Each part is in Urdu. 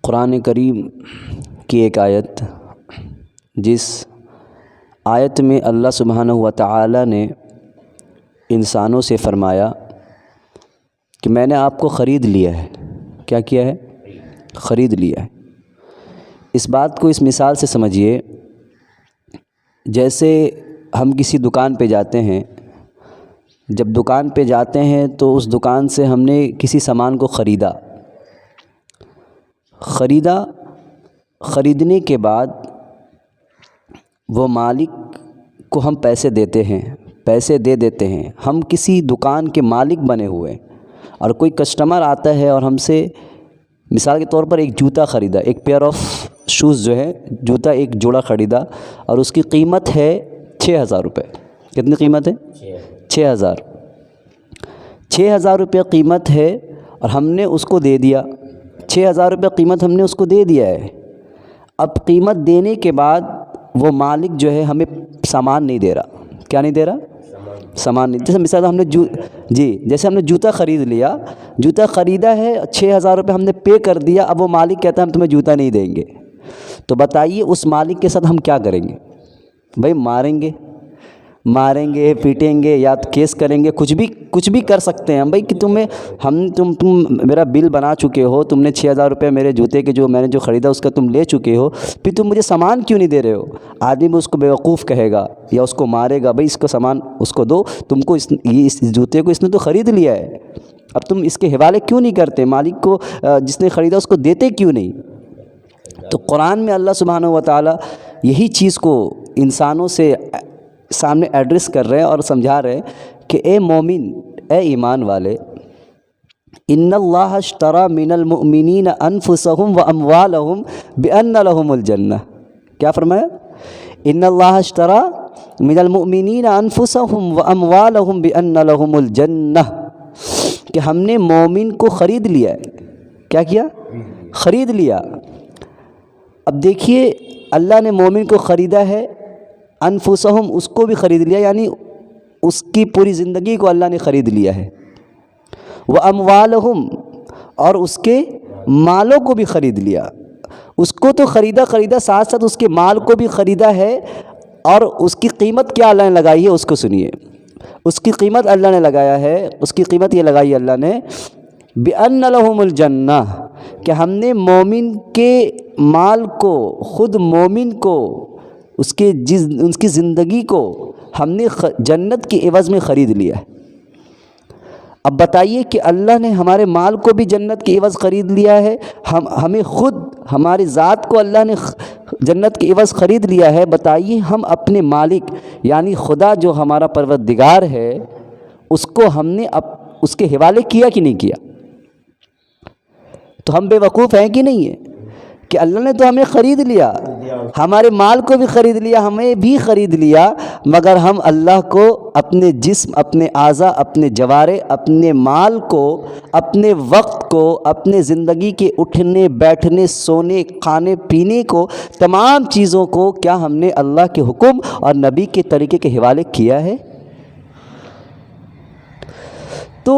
قرآن کریم کی ایک آیت، جس آیت میں اللہ سبحانہ و تعالی نے انسانوں سے فرمایا کہ میں نے آپ کو خرید لیا ہے۔ کیا کیا ہے؟ خرید لیا ہے۔ اس بات کو اس مثال سے سمجھیے، جیسے ہم کسی دکان پہ جاتے ہیں، جب دکان پہ جاتے ہیں تو اس دکان سے ہم نے کسی سامان کو خریدنے کے بعد وہ مالک کو ہم پیسے دے دیتے ہیں۔ ہم کسی دکان کے مالک بنے ہوئے، اور کوئی کسٹمر آتا ہے اور ہم سے مثال کے طور پر ایک جوتا خریدا، ایک پیئر آف شوز جو ہے، جوتا ایک جوڑا خریدا، اور اس کی قیمت ہے 6,000 روپے۔ کتنی قیمت ہے؟ 6,000 روپے قیمت ہے، اور ہم نے اس کو دے دیا 6,000 روپے قیمت ہم نے اس کو دے دیا ہے۔ اب قیمت دینے کے بعد وہ مالک جو ہے ہمیں سامان نہیں دے رہا۔ کیا نہیں دے رہا؟ سامان نہیں۔ جیسے مثال ہم نے جیسے ہم نے جوتا خرید لیا، جوتا خریدا ہے 6,000 روپے ہم نے پے کر دیا، اب وہ مالک کہتا ہے ہم تمہیں جوتا نہیں دیں گے۔ تو بتائیے اس مالک کے ساتھ ہم کیا کریں گے؟ بھائی ماریں گے، پیٹیں گے، یا کیس کریں گے، کچھ بھی کر سکتے ہیں ہم، بھائی کہ تم میرا بل بنا چکے ہو، تم نے 6,000 روپے میرے جوتے کے میں نے جو خریدا اس کا تم لے چکے ہو، پھر تم مجھے سامان کیوں نہیں دے رہے ہو؟ آدمی بھی اس کو بیوقوف کہے گا یا اس کو مارے گا، بھائی اس کا سامان اس کو دو، تم کو اس جوتے کو اس نے تو خرید لیا ہے، اب تم اس کے حوالے کیوں نہیں کرتے؟ مالک کو جس نے خریدا اس کو دیتے کیوں نہیں؟ تو قرآن میں اللہ سبحانہ و تعالی یہی چیز کو انسانوں سے سامنے ایڈریس کر رہے ہیں اور سمجھا رہے ہیں کہ اے مومن، اے ایمان والے، ان اللہ اشتری من المؤمنین انفسهم واموالهم بان لهم الجنہ۔ کیا فرمایا؟ ان اللہ اشتری من المؤمنین انفسهم واموالهم بان لهم الجنہ، کہ ہم نے مومن کو خرید لیا ہے۔ کیا کیا؟ خرید لیا۔ اب دیکھیے، اللہ نے مومن کو خریدا ہے، انفسہم اس کو بھی خرید لیا، یعنی اس کی پوری زندگی کو اللہ نے خرید لیا ہے، واموالہم اور اس کے مالوں کو بھی خرید لیا۔ اس کو تو خریدا ساتھ ساتھ اس کے مال کو بھی خریدا ہے، اور اس کی قیمت کیا اللہ نے لگائی ہے اس کو سنیے۔ اس کی قیمت اللہ نے لگایا ہے، اس کی قیمت یہ لگائی اللہ نے بِأَنَّ لَهُمُ الْجَنَّةِ، کہ ہم نے مومن کے مال کو، خود مومن کو، اس کی زندگی کو ہم نے جنت کے عوض میں خرید لیا ہے۔ اب بتائیے کہ اللہ نے ہمارے مال کو بھی جنت کے عوض خرید لیا ہے، ہمیں خود ہماری ذات کو اللہ نے جنت کے عوض خرید لیا ہے، بتائیے ہم اپنے مالک یعنی خدا جو ہمارا پروردگار ہے اس کو ہم نے اس کے حوالے کیا کہ نہیں کیا؟ تو ہم بے وقوف ہیں کہ نہیں ہیں کہ اللہ نے تو ہمیں خرید لیا، ہمارے مال کو بھی خرید لیا، ہمیں بھی خرید لیا، مگر ہم اللہ کو اپنے جسم، اپنے اعضاء، اپنے جوارے، اپنے مال کو، اپنے وقت کو، اپنے زندگی کے اٹھنے بیٹھنے، سونے، کھانے پینے کو، تمام چیزوں کو کیا ہم نے اللہ کے حکم اور نبی کے طریقے کے حوالے کیا ہے؟ تو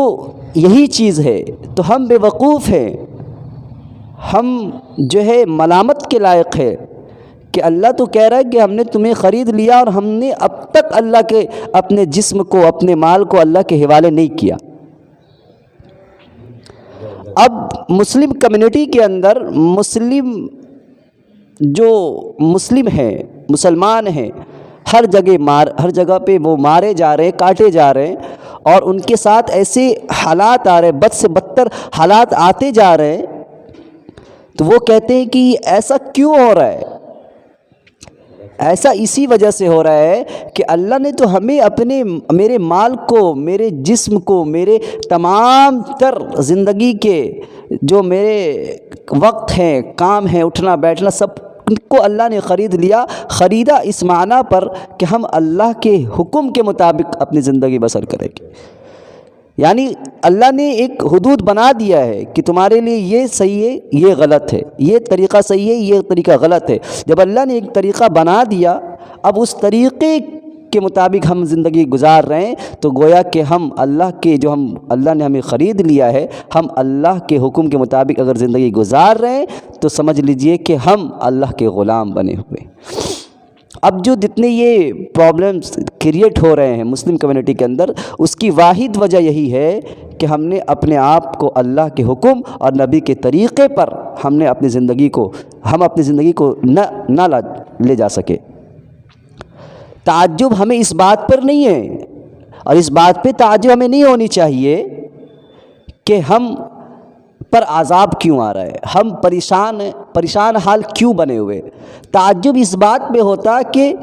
یہی چیز ہے، تو ہم بے وقوف ہیں، ہم جو ہے ملامت کے لائق ہے کہ اللہ تو کہہ رہا ہے کہ ہم نے تمہیں خرید لیا، اور ہم نے اب تک اللہ کے اپنے جسم کو، اپنے مال کو اللہ کے حوالے نہیں کیا۔ اب مسلم کمیونٹی کے اندر مسلم ہیں، مسلمان ہیں، ہر جگہ پہ وہ مارے جا رہے ہیں، کاٹے جا رہے ہیں، اور ان کے ساتھ ایسے حالات آ رہے ہیں، بد سے بدتر حالات آتے جا رہے ہیں، تو وہ کہتے ہیں کہ ایسا کیوں ہو رہا ہے؟ ایسا اسی وجہ سے ہو رہا ہے کہ اللہ نے تو ہمیں میرے مال کو، میرے جسم کو، میرے تمام تر زندگی کے جو میرے وقت ہیں، کام ہیں، اٹھنا بیٹھنا، سب کو اللہ نے خرید لیا۔ خریدا اس معنی پر کہ ہم اللہ کے حکم کے مطابق اپنی زندگی بسر کریں گے، یعنی اللہ نے ایک حدود بنا دیا ہے کہ تمہارے لیے یہ صحیح ہے، یہ غلط ہے، یہ طریقہ صحیح ہے، یہ طریقہ غلط ہے۔ جب اللہ نے ایک طریقہ بنا دیا، اب اس طریقے کے مطابق ہم زندگی گزار رہے ہیں تو گویا کہ ہم اللہ نے ہمیں خرید لیا ہے، ہم اللہ کے حکم کے مطابق اگر زندگی گزار رہے ہیں تو سمجھ لیجئے کہ ہم اللہ کے غلام بنے ہوئے۔ اب جو جتنے یہ پرابلمس کریٹ ہو رہے ہیں مسلم کمیونٹی کے اندر، اس کی واحد وجہ یہی ہے کہ ہم نے اپنے آپ کو اللہ کے حکم اور نبی کے طریقے پر ہم اپنی زندگی کو نہ لے جا سکے۔ تعجب ہمیں اس بات پر نہیں ہے، اور اس بات پہ تعجب ہمیں نہیں ہونی چاہیے کہ ہم پر عذاب کیوں آ رہا ہے، ہم پریشان حال کیوں بنے ہوئے۔ تعجب اس بات پہ ہوتا کہ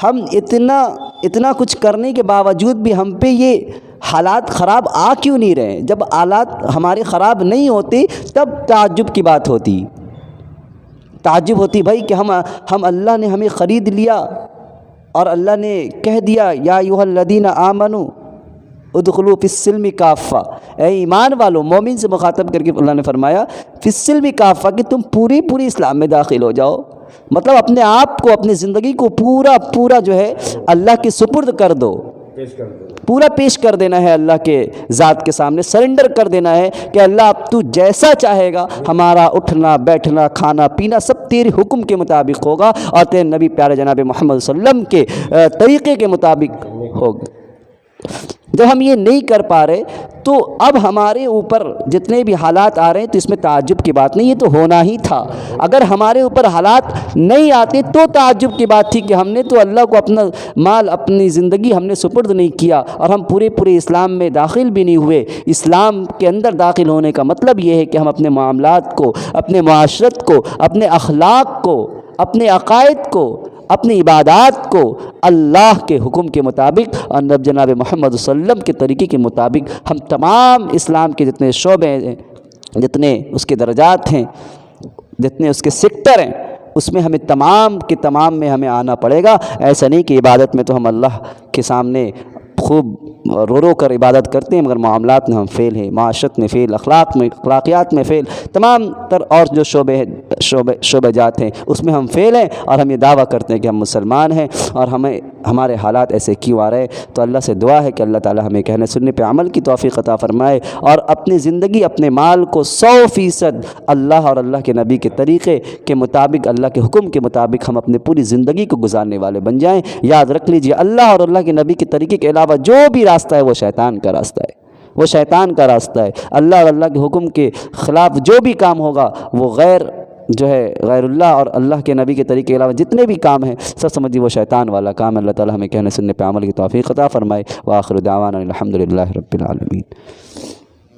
ہم اتنا کچھ کرنے کے باوجود بھی ہم پہ یہ حالات خراب آ کیوں نہیں رہے۔ جب حالات ہمارے خراب نہیں ہوتے تب تعجب کی بات ہوتی، تعجب ہوتی بھائی کہ ہم اللہ نے ہمیں خرید لیا، اور اللہ نے کہہ دیا یا ایھا الذین آمنوا ادخلوا فی السلم کافہ، اے ایمان والو، مومن سے مخاطب کر کے اللہ نے فرمایا فی السلم کافہ کہ تم پوری اسلام میں داخل ہو جاؤ، مطلب اپنے آپ کو، اپنی زندگی کو پورا جو ہے اللہ کے سپرد کر دو، پورا پیش کر دینا ہے اللہ کے ذات کے سامنے، سرنڈر کر دینا ہے کہ اللہ اب تو جیسا چاہے گا، ہمارا اٹھنا بیٹھنا کھانا پینا سب تیرے حکم کے مطابق ہوگا اور تیرے نبی پیارے جناب محمد صلی اللہ علیہ وسلم کے طریقے کے مطابق ہوگا۔ جب ہم یہ نہیں کر پا رہے تو اب ہمارے اوپر جتنے بھی حالات آ رہے ہیں تو اس میں تعجب کی بات نہیں، یہ تو ہونا ہی تھا۔ اگر ہمارے اوپر حالات نہیں آتے تو تعجب کی بات تھی کہ ہم نے تو اللہ کو اپنا مال، اپنی زندگی ہم نے سپرد نہیں کیا، اور ہم پورے اسلام میں داخل بھی نہیں ہوئے۔ اسلام کے اندر داخل ہونے کا مطلب یہ ہے کہ ہم اپنے معاملات کو، اپنے معاشرت کو، اپنے اخلاق کو، اپنے عقائد کو، اپنی عبادات کو اللہ کے حکم کے مطابق اور جناب محمد صلی اللہ علیہ وسلم کے طریقے کے مطابق ہم تمام اسلام کے جتنے شعبے ہیں، جتنے اس کے درجات ہیں، جتنے اس کے سیکٹر ہیں، اس میں ہمیں تمام کے تمام میں ہمیں آنا پڑے گا۔ ایسا نہیں کہ عبادت میں تو ہم اللہ کے سامنے خوب رو کر عبادت کرتے ہیں مگر معاملات میں ہم فیل ہیں، معاشرت میں فیل، اخلاقیات میں فیل، تمام تر اور جو شعبے جات ہیں اس میں ہم فیل ہیں، اور ہم یہ دعویٰ کرتے ہیں کہ ہم مسلمان ہیں، اور ہمارے حالات ایسے کیوں آ رہے ہیں۔ تو اللہ سے دعا ہے کہ اللہ تعالی ہمیں کہنے سننے پہ عمل کی توفیق عطا فرمائے، اور اپنی زندگی، اپنے مال کو 100% اللہ اور اللہ کے نبی کے طریقے کے مطابق، اللہ کے حکم کے مطابق ہم اپنے پوری زندگی کو گزارنے والے بن جائیں۔ یاد رکھ لیجئے اللہ اور اللہ کے نبی کے طریقے کے علاوہ جو بھی راستہ ہے وہ شیطان کا راستہ ہے، وہ شیطان کا راستہ ہے۔ اللہ اور اللہ کے حکم کے خلاف جو بھی کام ہوگا وہ غیر اللہ اور اللہ کے نبی کے طریقے کے علاوہ جتنے بھی کام ہیں سب سمجھیے وہ شیطان والا کام ہے۔ اللہ تعالی ہمیں کہنے سننے پہ عمل کی توفیق عطا فرمائے۔ وآخر دعوانا الحمدللہ رب العالمین۔